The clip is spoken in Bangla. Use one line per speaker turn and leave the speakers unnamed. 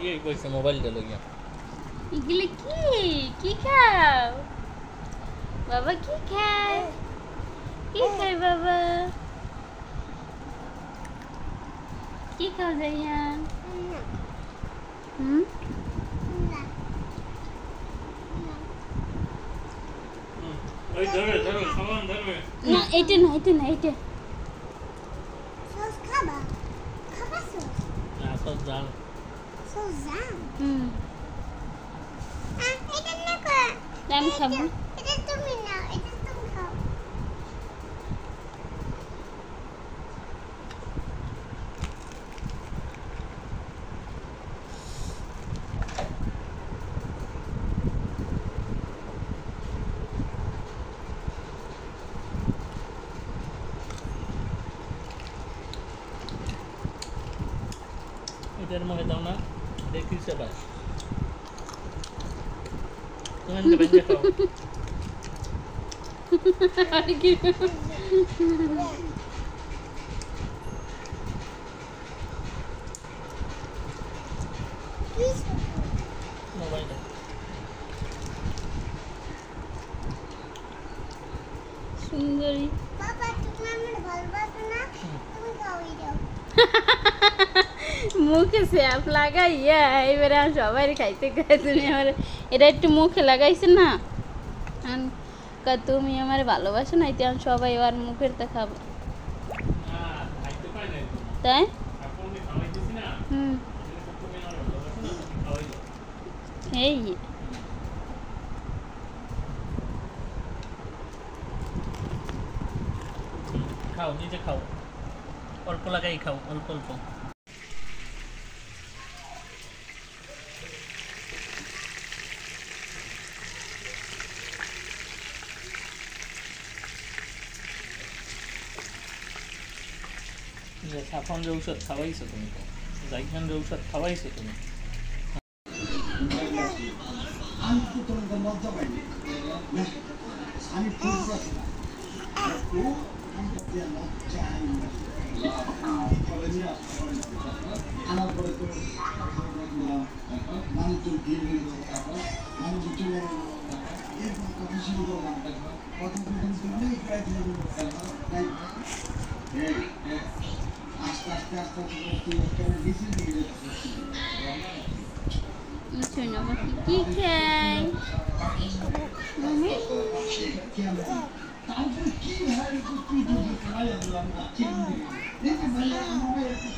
ये কইছে মোবাইলটা লইয়া
এগুলো কি খাও বাবা কি খায় বাবা কি খাও জাইয়ান
ওই ধরে সামান ধরবে
না এটা
সস খাবা সস
না সব জান
জাম এটা না কর
আমি খাবো
এটা তুমি নাও এটা তুমি খাও
এটার মধ্যে দাও না দেখি সেটা তুমি এনে বেঁচে খাও
আর কি
মোবাইলটা
সুন্দরী
বাবা তুমি আমার ভালোবাসো না তুমি খাও দাও
মুখে স্যাপ লাগাইয়া এবারে আমি সবাই খাইতে তুমি আমার এটা একটু মুখে লাগাইছে না তুমি আমার ভালোবাসো না এটা আমি সবাই আর মুখের তা খাবো
খাইতে পারে না
তাই
আপনি খাওয়াইতেছি না
হুম
তুমি আমার ভালোবাসো না খাওয়াই দাও
এই
খাও নিজে খাও অল্প লাগাই খাও অল্প অল্প সাফন ঔষধ খাওয়াইছো তুমি তো জাইখান ঔষধ খাওয়াইছো তুমি
আমি তো তোমাকে লজ্জা পাইনি আমি ঠিক আছি না ও আমি তো লজ্জা আনার পরে তো মানুষজন ভিড় হয়ে মানুষ চলে এরপর কথা শুরু করলাম কথা বলতে প্রায় আস্তে আস্তে আস্তে আস্তে বেশি দিকে
শোনো বাকি কি খাই
তারপরে কি হয় তুই যদি খাওয়া দিলাম না ঠিক নেই আমার একটু